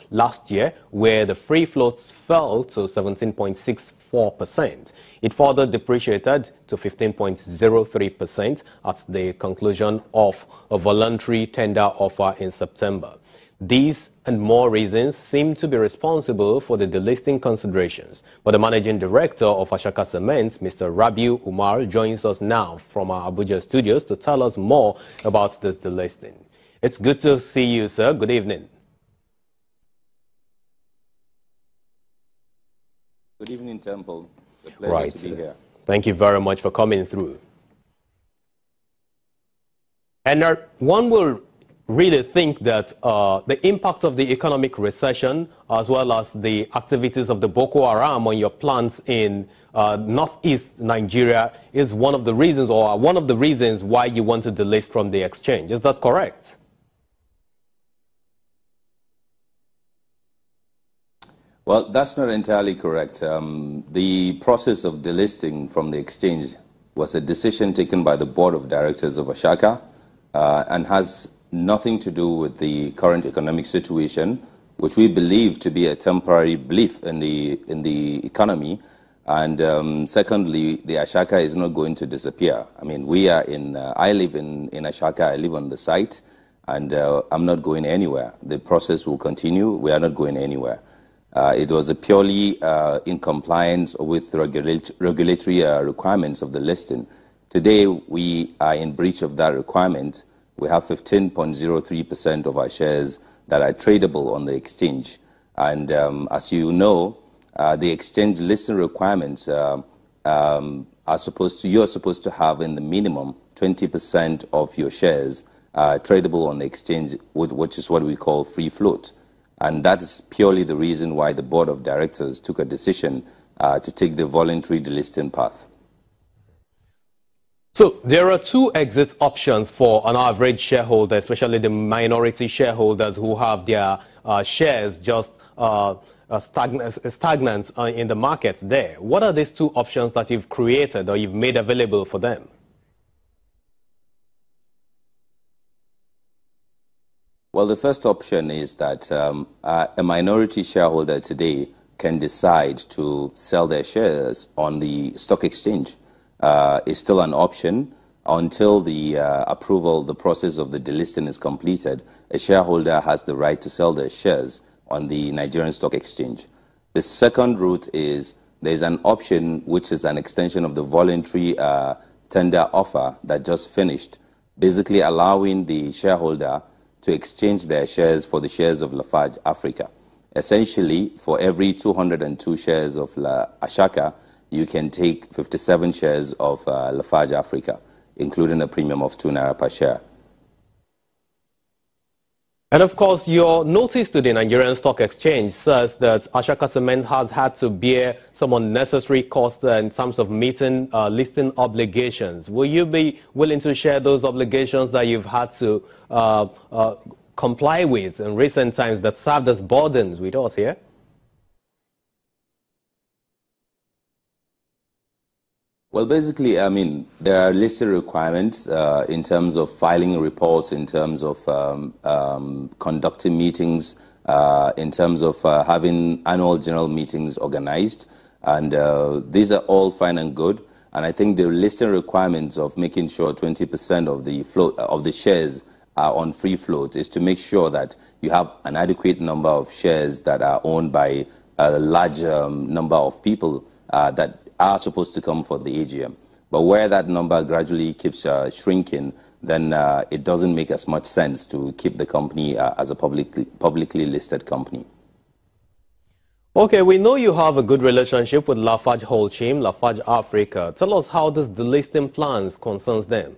last year, where the free floats fell to 17.64%. It further depreciated to 15.03% at the conclusion of a voluntary tender offer in September. These and more reasons seem to be responsible for the delisting considerations. But the managing director of Ashaka Cement, Mr. Rabiu Umar, joins us now from our Abuja studios to tell us more about this delisting. It's good to see you, sir. Good evening. Good evening, Temple. It's a pleasure to be here. Thank you very much for coming through. And one will really think that the impact of the economic recession, as well as the activities of the Boko Haram on your plants in northeast Nigeria, is one of the reasons, or one of the reasons why you want to delist from the exchange. Is that correct? Well, that's not entirely correct. The process of delisting from the exchange was a decision taken by the board of directors of Ashaka and has nothing to do with the current economic situation, which we believe to be a temporary blip in the economy. And secondly, the Ashaka is not going to disappear. I mean, we are I live in Ashaka, I live on the site, and I'm not going anywhere. The process will continue. We are not going anywhere. It was purely in compliance with regulatory requirements of the listing. Today, we are in breach of that requirement. We have 15.03% of our shares that are tradable on the exchange. And as you know, the exchange listing requirements you're supposed to have in the minimum 20% of your shares tradable on the exchange, which is what we call free float. And that is purely the reason why the board of directors took a decision to take the voluntary delisting path. So there are two exit options for an average shareholder, especially the minority shareholders who have their shares just stagnant in the market there. What are these two options that you've created or you've made available for them? Well, the first option is that a minority shareholder today can decide to sell their shares on the stock exchange. It's still an option until the the process of the delisting is completed. A shareholder has the right to sell their shares on the Nigerian Stock Exchange. The second route is there's an option which is an extension of the voluntary tender offer that just finished, basically allowing the shareholder to exchange their shares for the shares of Lafarge Africa. Essentially, for every 202 shares of Ashaka, you can take 57 shares of Lafarge Africa, including a premium of 2 Naira per share. And of course, your notice to the Nigerian Stock Exchange says that Ashaka Cement has had to bear some unnecessary costs in terms of meeting listing obligations. Will you be willing to share those obligations that you've had to comply with in recent times that served as burdens with us here? Well, basically, I mean, there are listed requirements in terms of filing reports, in terms of conducting meetings, in terms of having annual general meetings organized. And these are all fine and good. And I think the listing requirements of making sure 20% of the float of the shares are on free float is to make sure that you have an adequate number of shares that are owned by a large number of people that are supposed to come for the AGM. But where that number gradually keeps shrinking, then it doesn't make as much sense to keep the company as a publicly listed company. Okay, we know you have a good relationship with Lafarge Holcim, Lafarge Africa. Tell us how this delisting plans concerns them.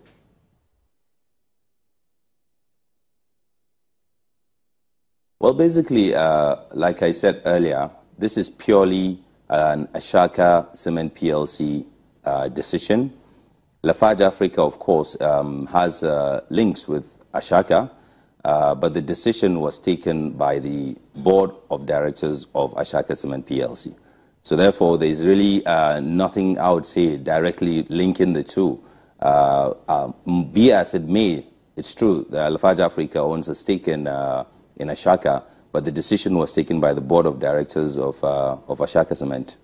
Well, basically, like I said earlier, this is purely an Ashaka Cement PLC decision. Lafarge Africa, of course, has links with Ashaka, but the decision was taken by the board of directors of Ashaka Cement PLC. So therefore, there's really nothing I would say directly linking the two. Be as it may, it's true that Lafarge Africa owns a stake in Ashaka, but the decision was taken by the board of directors of Ashaka Cement.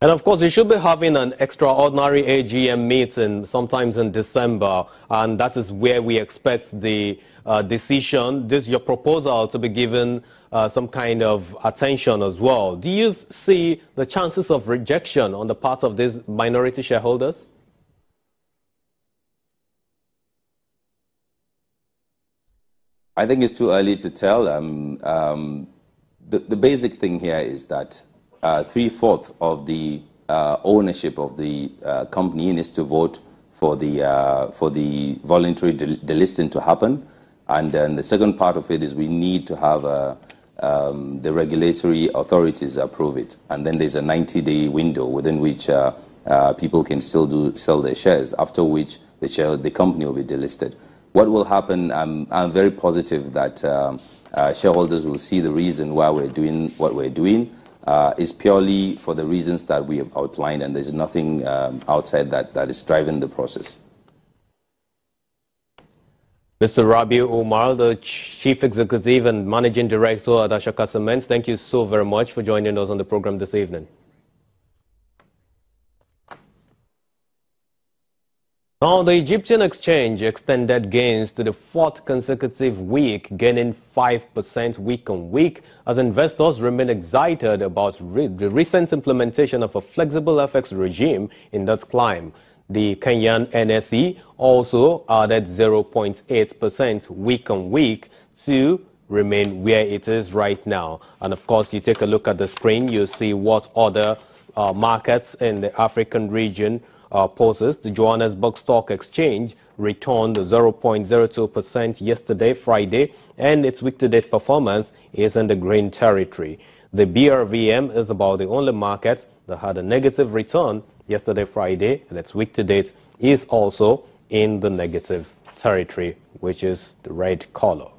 And of course, you should be having an extraordinary AGM meeting sometimes in December, and that is where we expect the decision, your proposal, to be given some kind of attention as well. Do you see the chances of rejection on the part of these minority shareholders? I think it's too early to tell. The basic thing here is that 3/4 of the ownership of the company needs to vote for the voluntary delisting to happen, and then the second part of it is we need to have the regulatory authorities approve it, and then there's a 90-day window within which people can still sell their shares, after which the company will be delisted. What will happen? I'm very positive that shareholders will see the reason why we're doing what we're doing. Is purely for the reasons that we have outlined, and there's nothing outside that is driving the process. Mr. Rabiu Umar, the Chief Executive and Managing Director at Ashaka Cement, thank you so very much for joining us on the program this evening. Now, the Egyptian exchange extended gains to the fourth consecutive week, gaining 5% week-on-week, as investors remain excited about the recent implementation of a flexible FX regime in that climb. The Kenyan NSE also added 0.8% week-on-week to remain where it is right now. And of course, you take a look at the screen, you see what other markets in the African region poses. The Johannesburg Stock Exchange returned 0.02% yesterday, Friday, and its week-to-date performance is in the green territory. The BRVM is about the only market that had a negative return yesterday, Friday, and its week-to-date is also in the negative territory, which is the red color.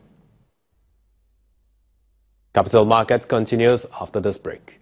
Capital Markets continues after this break.